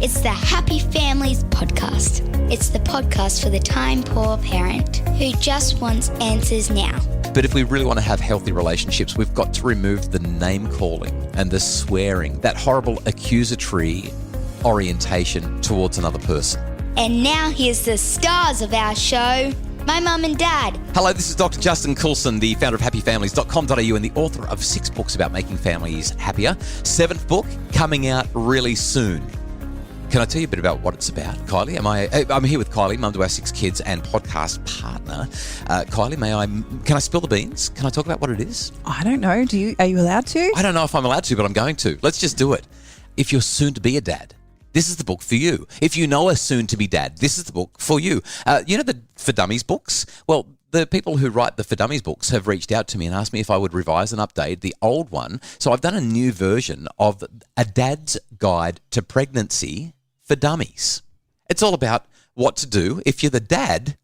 It's the Happy Families podcast. It's the podcast for the time-poor parent who just wants answers now. But if we really want to have healthy relationships, we've got to remove the name-calling and the swearing, that horrible accusatory orientation towards another person. And now here's the stars of our show, my mum and dad. Hello, this is Dr. Justin Coulson, the founder of happyfamilies.com.au and the author of 6 books about making families happier. 7th book coming out really soon. Can I tell you a bit about what it's about, Kylie? I'm here with Kylie, mum to our 6 kids and podcast partner. Kylie, can I spill the beans? Can I talk about what it is? I don't know. Are you allowed to? I don't know if I'm allowed to, but I'm going to. Let's just do it. If you're soon to be a dad, this is the book for you. If you know a soon-to-be dad, this is the book for you. You know the For Dummies books? Well, the people who write the For Dummies books have reached out to me and asked me if I would revise and update the old one. So I've done a new version of A Dad's Guide to Pregnancy for Dummies. It's all about what to do if you're the dad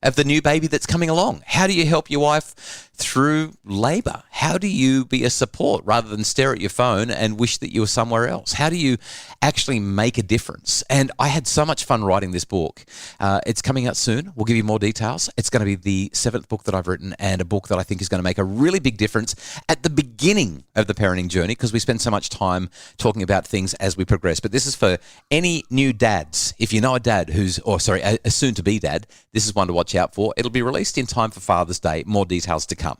of the new baby that's coming along. How do you help your wife through labour? How do you be a support rather than stare at your phone and wish that you were somewhere else? How do you actually make a difference? And I had so much fun writing this book. It's coming out soon. We'll give you more details. It's going to be the 7th book that I've written and a book that I think is going to make a really big difference at the beginning of the parenting journey because we spend so much time talking about things as we progress. But this is for any new dads. If you know a dad a soon-to-be dad, this is one to watch out for. It'll be released in time for Father's Day. More details to come.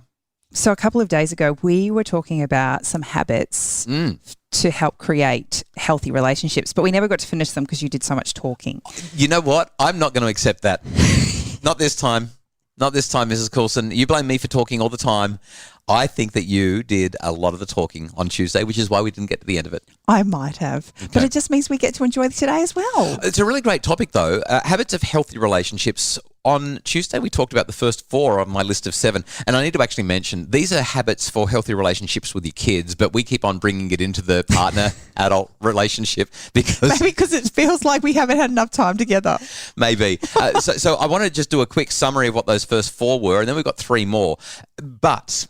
So a couple of days ago, we were talking about some habits to help create healthy relationships, but we never got to finish them because you did so much talking. You know what? I'm not going to accept that. Not this time. Not this time, Mrs. Coulson. You blame me for talking all the time. I think that you did a lot of the talking on Tuesday, which is why we didn't get to the end of it. I might have, but it just means we get to enjoy today as well. It's a really great topic, though. Habits of healthy relationships. On Tuesday, we talked about the first 4 on my list of 7, and I need to actually mention these are habits for healthy relationships with your kids, but we keep on bringing it into the partner-adult relationship because it feels like we haven't had enough time together. Maybe. So I want to just do a quick summary of what those first 4 were, and then we've got 3 more. But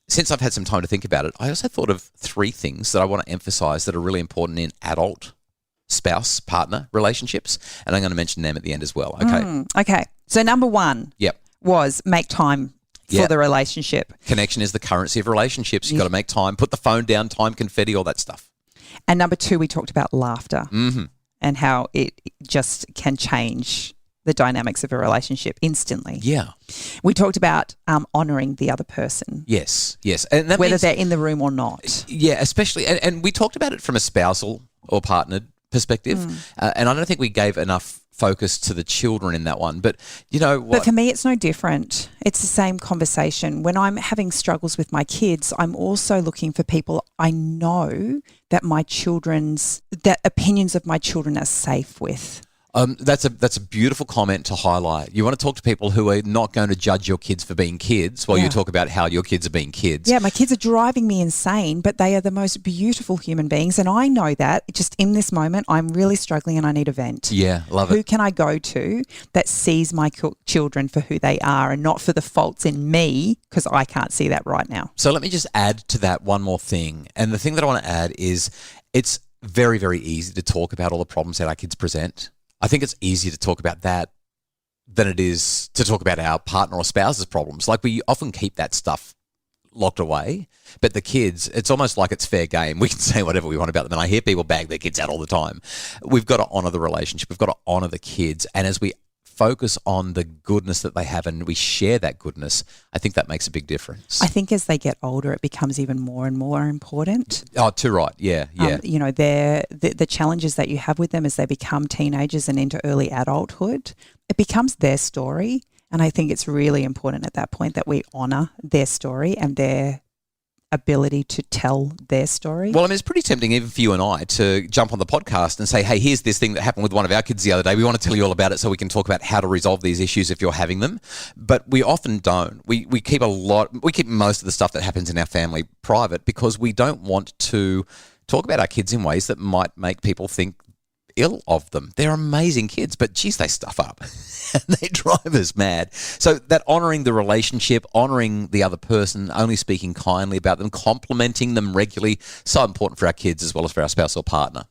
since I've had some time to think about it, I also thought of 3 things that I want to emphasize that are really important in adult spouse, partner relationships, and I'm going to mention them at the end as well. Okay. Okay. So number 1 was make time for the relationship. Connection is the currency of relationships. You've got to make time, put the phone down, time confetti, all that stuff. And number 2, we talked about laughter and how it just can change the dynamics of a relationship instantly. Yeah. We talked about honouring the other person. Yes. And that whether they're in the room or not. Yeah, especially, and we talked about it from a spousal or partnered perspective, and I don't think we gave enough focus to the children in that one. But you know what? But for me, it's no different. It's the same conversation. When I'm having struggles with my kids, I'm also looking for people I know that that opinions of my children are safe with. That's a beautiful comment to highlight. You want to talk to people who are not going to judge your kids for being kids while you talk about how your kids are being kids. Yeah, my kids are driving me insane, but they are the most beautiful human beings. And I know that just in this moment, I'm really struggling and I need a vent. Yeah, love it. Who can I go to that sees my children for who they are and not for the faults in me because I can't see that right now. So let me just add to that one more thing. And the thing that I want to add is it's very, very easy to talk about all the problems that our kids present. I think it's easier to talk about that than it is to talk about our partner or spouse's problems. Like we often keep that stuff locked away, but the kids, it's almost like it's fair game. We can say whatever we want about them. And I hear people bag their kids out all the time. We've got to honour the relationship. We've got to honour the kids. And as we focus on the goodness that they have and we share that goodness, I think that makes a big difference. I think as they get older, it becomes even more and more important. Oh, too right. Yeah. The challenges that you have with them as they become teenagers and into early adulthood, it becomes their story. And I think it's really important at that point that we honour their story and their ability to tell their story. Well, I mean, it's pretty tempting even for you and I to jump on the podcast and say, hey, here's this thing that happened with one of our kids the other day. We want to tell you all about it so we can talk about how to resolve these issues if you're having them. But we often don't. We keep most of the stuff that happens in our family private because we don't want to talk about our kids in ways that might make people think ill of them. They're amazing kids, but geez, they stuff up and they drive us mad. So that honouring the relationship, honouring the other person, only speaking kindly about them, complimenting them regularly, so important for our kids as well as for our spouse or partner.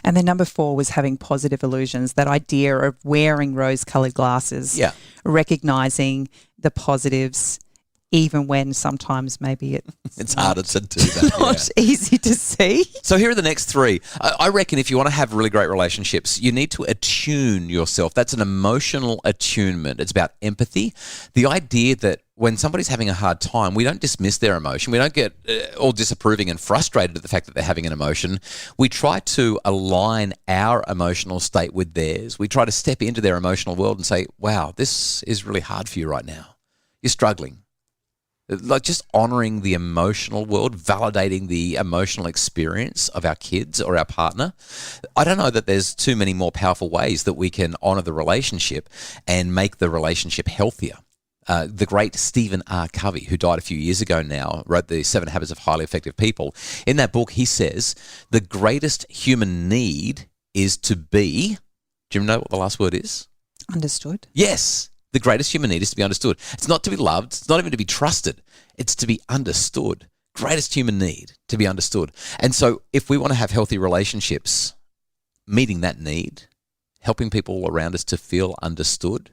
And then number 4 was having positive illusions, that idea of wearing rose-coloured glasses, Yeah. recognising the positives, even when sometimes maybe It's harder to do that. not easy to see. So here are the next 3. I reckon if you want to have really great relationships, you need to attune yourself. That's an emotional attunement. It's about empathy. The idea that when somebody's having a hard time, we don't dismiss their emotion. We don't get all disapproving and frustrated at the fact that they're having an emotion. We try to align our emotional state with theirs. We try to step into their emotional world and say, wow, this is really hard for you right now. You're struggling. Like just honouring the emotional world, validating the emotional experience of our kids or our partner. I don't know that there's too many more powerful ways that we can honour the relationship and make the relationship healthier. The great Stephen R. Covey, who died a few years ago now, wrote the 7 Habits of Highly Effective People. In that book, he says, the greatest human need is to be, do you know what the last word is? Understood. Yes. The greatest human need is to be understood. It's not to be loved. It's not even to be trusted. It's to be understood. Greatest human need, to be understood. And so if we want to have healthy relationships, meeting that need, helping people around us to feel understood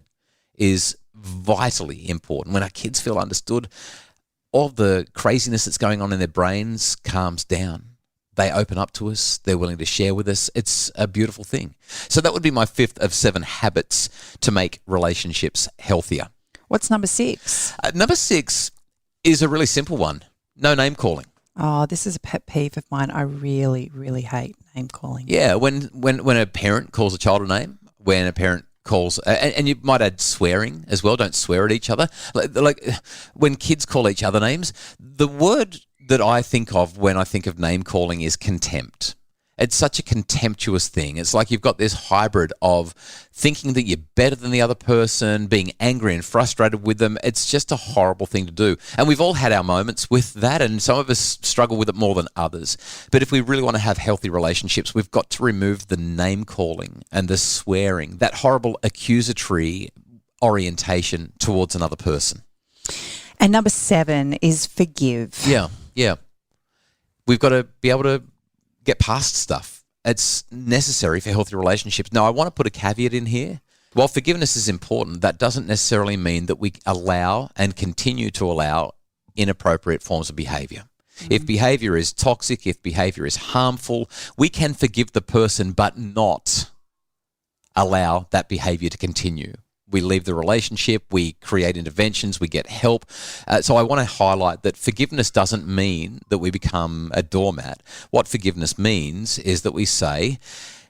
is vitally important. When our kids feel understood, all the craziness that's going on in their brains calms down. They open up to us. They're willing to share with us. It's a beautiful thing. So that would be my 5th of 7 habits to make relationships healthier. What's number 6? Number 6 is a really simple one. No name calling. Oh, this is a pet peeve of mine. I really, really hate name calling. Yeah, when a parent calls a child a name, when a parent calls, and you might add swearing as well. Don't swear at each other. Like when kids call each other names, the word that I think of when I think of name calling is contempt. It's such a contemptuous thing. It's like you've got this hybrid of thinking that you're better than the other person, being angry and frustrated with them. It's just a horrible thing to do. And we've all had our moments with that, and some of us struggle with it more than others. But if we really want to have healthy relationships, we've got to remove the name calling and the swearing, that horrible accusatory orientation towards another person. And number 7 is forgive. Yeah. We've got to be able to get past stuff. It's necessary for healthy relationships. Now, I want to put a caveat in here. While forgiveness is important, that doesn't necessarily mean that we allow and continue to allow inappropriate forms of behavior. If behavior is toxic, if behavior is harmful, we can forgive the person but not allow that behavior to continue. We leave the relationship, we create interventions, we get help. So I want to highlight that forgiveness doesn't mean that we become a doormat. What forgiveness means is that we say,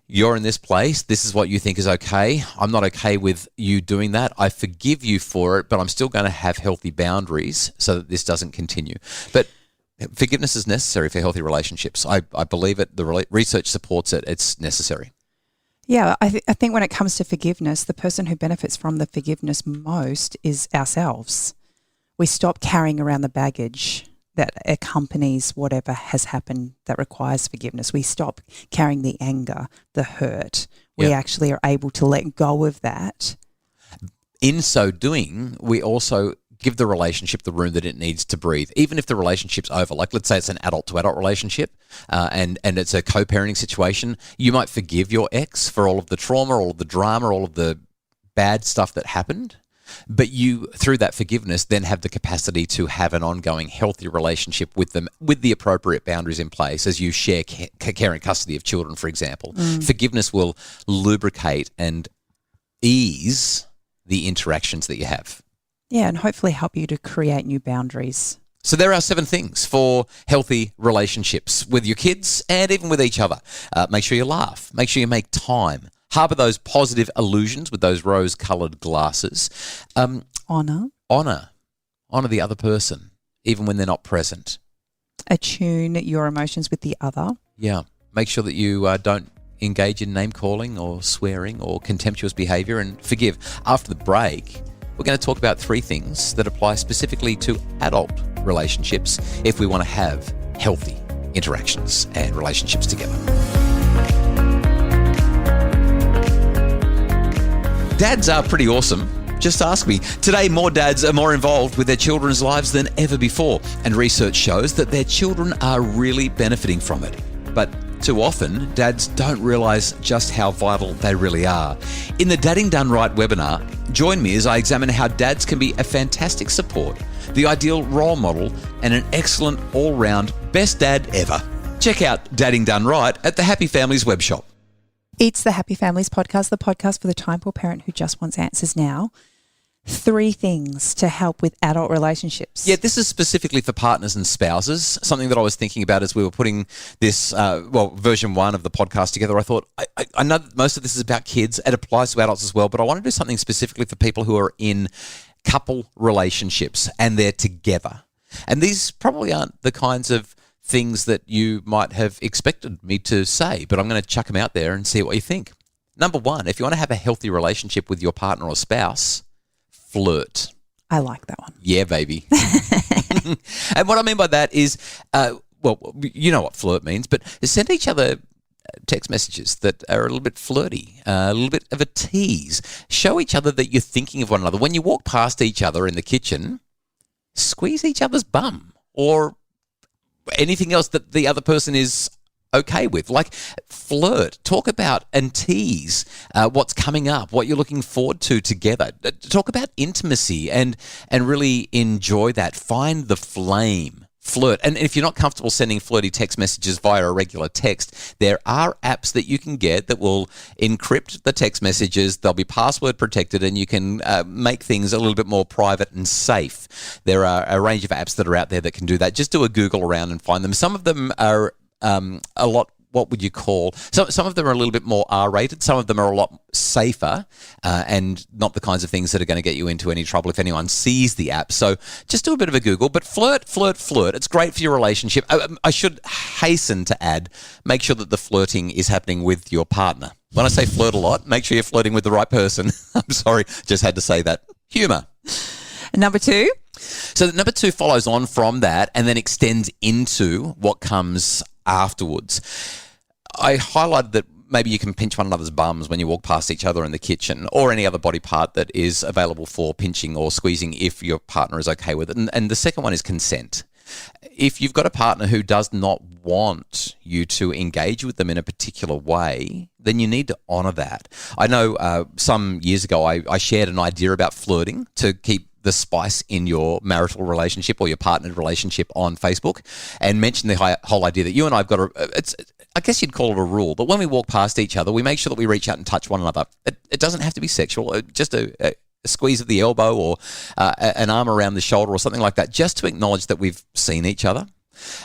you're in this place, this is what you think is okay. I'm not okay with you doing that. I forgive you for it, but I'm still going to have healthy boundaries so that this doesn't continue. But forgiveness is necessary for healthy relationships. I believe it. The research supports it. It's necessary. Yeah, I think when it comes to forgiveness, the person who benefits from the forgiveness most is ourselves. We stop carrying around the baggage that accompanies whatever has happened that requires forgiveness. We stop carrying the anger, the hurt. We actually are able to let go of that. In so doing, we also give the relationship the room that it needs to breathe, even if the relationship's over. Like, let's say it's an adult-to-adult relationship and it's a co-parenting situation. You might forgive your ex for all of the trauma, all of the drama, all of the bad stuff that happened. But you, through that forgiveness, then have the capacity to have an ongoing healthy relationship with them with the appropriate boundaries in place as you share care and custody of children, for example. Forgiveness will lubricate and ease the interactions that you have. Yeah, and hopefully help you to create new boundaries. So there are 7 things for healthy relationships with your kids and even with each other. Make sure you laugh. Make sure you make time. Harbour those positive illusions with those rose-coloured glasses. Honour the other person, even when they're not present. Attune your emotions with the other. Yeah. Make sure that you don't engage in name-calling or swearing or contemptuous behaviour, and forgive. After the break, we're going to talk about 3 things that apply specifically to adult relationships if we want to have healthy interactions and relationships together. Dads are pretty awesome. Just ask me. Today, more dads are more involved with their children's lives than ever before, and research shows that their children are really benefiting from it. But too often, dads don't realise just how vital they really are. In the Dadding Done Right webinar, join me as I examine how dads can be a fantastic support, the ideal role model, and an excellent all-round best dad ever. Check out Dadding Done Right at the Happy Families webshop. It's the Happy Families podcast, the podcast for the time poor parent who just wants answers now. 3 things to help with adult relationships. Yeah, this is specifically for partners and spouses. Something that I was thinking about as we were putting this, version 1 of the podcast together. I thought, I know that most of this is about kids. It applies to adults as well, but I want to do something specifically for people who are in couple relationships and they're together. And these probably aren't the kinds of things that you might have expected me to say, but I'm going to chuck them out there and see what you think. Number 1, if you want to have a healthy relationship with your partner or spouse, flirt. I like that one. Yeah, baby. And what I mean by that is, you know what flirt means, but send each other text messages that are a little bit flirty, a little bit of a tease. Show each other that you're thinking of one another. When you walk past each other in the kitchen, squeeze each other's bum or anything else that the other person is okay with. Like, flirt, talk about and tease what's coming up, what you're looking forward to together. Talk about intimacy and really enjoy that. Find the flame. Flirt. And if you're not comfortable sending flirty text messages via a regular text, there are apps that you can get that will encrypt the text messages. They'll be password protected and you can make things a little bit more private and safe. There are a range of apps that are out there that can do that. Just do a Google around and find them. Some of them are a lot, what would you call, some of them are a little bit more R-rated, some of them are a lot safer and not the kinds of things that are going to get you into any trouble if anyone sees the app. So just do a bit of a Google, but flirt. It's great for your relationship. I should hasten to add, make sure that the flirting is happening with your partner. When I say flirt a lot, make sure you're flirting with the right person. I'm sorry, just had to say that. Humour. Number 2? So number 2 follows on from that and then extends into what comes afterwards. I highlighted that maybe you can pinch one another's bums when you walk past each other in the kitchen or any other body part that is available for pinching or squeezing if your partner is okay with it. And the second one is consent. If you've got a partner who does not want you to engage with them in a particular way, then you need to honour that. I know some years ago I shared an idea about flirting to keep the spice in your marital relationship or your partnered relationship on Facebook and mentioned the whole idea that you and I have got I guess you'd call it a rule, but when we walk past each other, we make sure that we reach out and touch one another. It doesn't have to be sexual, just a squeeze of the elbow or an arm around the shoulder or something like that, just to acknowledge that we've seen each other.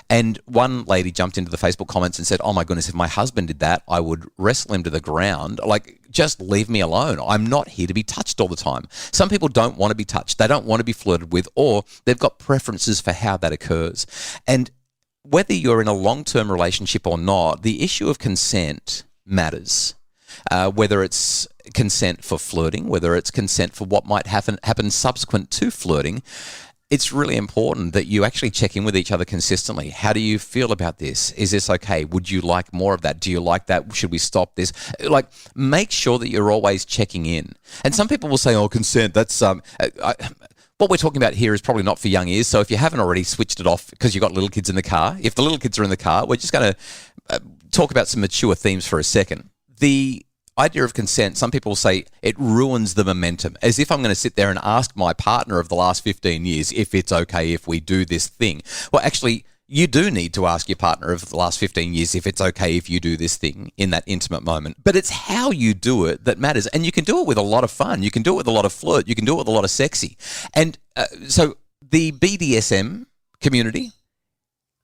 And one lady jumped into the Facebook comments and said, oh my goodness, if my husband did that, I would wrestle him to the ground. Like, just leave me alone. I'm not here to be touched all the time. Some people don't want to be touched. They don't want to be flirted with, or they've got preferences for how that occurs. And whether you're in a long-term relationship or not, the issue of consent matters. Whether it's consent for flirting, whether it's consent for what might happen subsequent to flirting, it's really important that you actually check in with each other consistently. How do you feel about this? Is this okay? Would you like more of that? Do you like that? Should we stop this? Like, make sure that you're always checking in. And some people will say, oh, consent, that's... what we're talking about here is probably not for young ears. So if you haven't already switched it off because you've got little kids in the car, if the little kids are in the car, we're just going to talk about some mature themes for a second. The idea of consent, some people say it ruins the momentum, as if I'm going to sit there and ask my partner of the last 15 years if it's okay if we do this thing. Well, actually, you do need to ask your partner of the last 15 years if it's okay if you do this thing in that intimate moment. But it's how you do it that matters. And you can do it with a lot of fun. You can do it with a lot of flirt. You can do it with a lot of sexy. And so the BDSM community,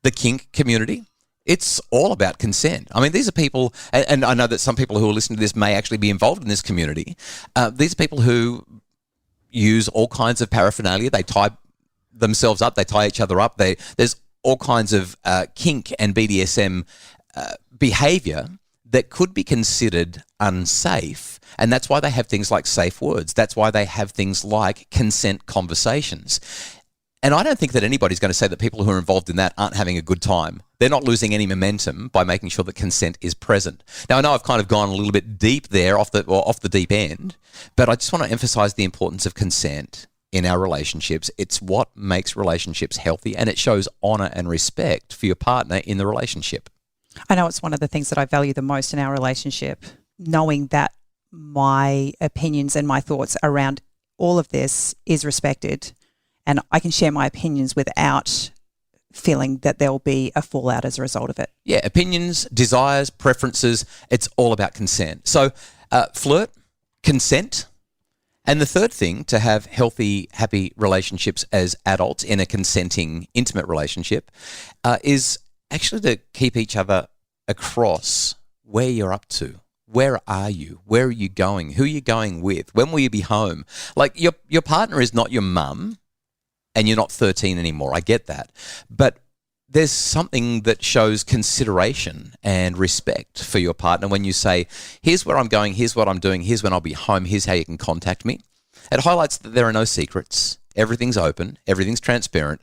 the kink community, it's all about consent. I mean, these are people, and I know that some people who are listening to this may actually be involved in this community. These are people who use all kinds of paraphernalia. They tie themselves up. They tie each other up. There's all kinds of kink and BDSM behavior that could be considered unsafe. And that's why they have things like safe words. That's why they have things like consent conversations. And I don't think that anybody's going to say that people who are involved in that aren't having a good time. They're not losing any momentum by making sure that consent is present. Now, I know I've kind of gone a little bit deep there off the deep end, but I just want to emphasize the importance of consent in our relationships. It's what makes relationships healthy, and it shows honor and respect for your partner in the relationship. I know it's one of the things that I value the most in our relationship, knowing that my opinions and my thoughts around all of this is respected, and I can share my opinions without feeling that there will be a fallout as a result of it. Yeah, opinions, desires, preferences, it's all about consent. So flirt, consent. And the third thing to have healthy, happy relationships as adults in a consenting, intimate relationship is actually to keep each other across where you're up to. Where are you? Where are you going? Who are you going with? When will you be home? Like your partner is not your mum and you're not 13 anymore. I get that. But there's something that shows consideration and respect for your partner when you say, here's where I'm going, here's what I'm doing, here's when I'll be home, here's how you can contact me. It highlights that there are no secrets. Everything's open, everything's transparent,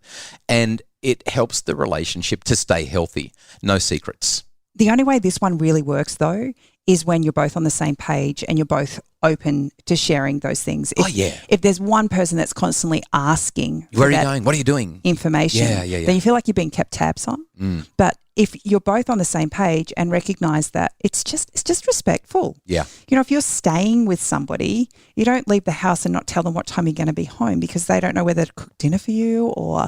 and it helps the relationship to stay healthy. No secrets. The only way this one really works, though, is when you're both on the same page and you're both open to sharing those things. If there's one person that's constantly asking, where are you going? What are you doing? Information, then you feel like you're being kept tabs on. But if you're both on the same page and recognize that it's just respectful. Yeah. You know, if you're staying with somebody, you don't leave the house and not tell them what time you're going to be home because they don't know whether to cook dinner for you or,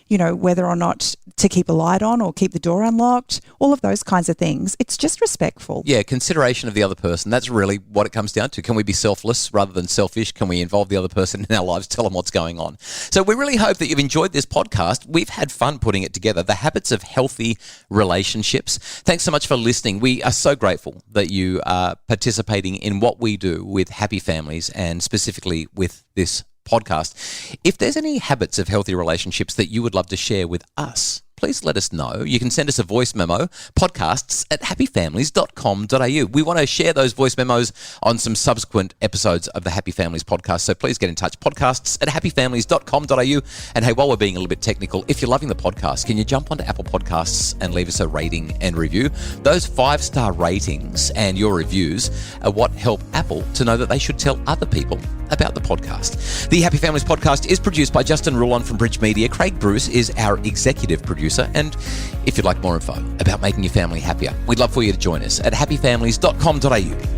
you know, whether or not to keep a light on or keep the door unlocked, all of those kinds of things. It's just respectful. Yeah, consideration of the other person. That's really what it comes down to. Can we be selfless rather than selfish? Can we involve the other person in our lives, tell them what's going on? So we really hope that you've enjoyed this podcast. We've had fun putting it together, The Habits of Healthy Relationships. Thanks so much for listening. We are so grateful that you are participating in what we do with happy families and specifically with this podcast. If there's any habits of healthy relationships that you would love to share with us, please let us know. You can send us a voice memo, podcasts@happyfamilies.com.au. We want to share those voice memos on some subsequent episodes of the Happy Families podcast, so please get in touch, podcasts@happyfamilies.com.au. And hey, while we're being a little bit technical, if you're loving the podcast, can you jump onto Apple Podcasts and leave us a rating and review? Those 5-star ratings and your reviews are what help Apple to know that they should tell other people about the podcast. The Happy Families podcast is produced by Justin Rulon from Bridge Media. Craig Bruce is our executive producer. And if you'd like more info about making your family happier, we'd love for you to join us at happyfamilies.com.au.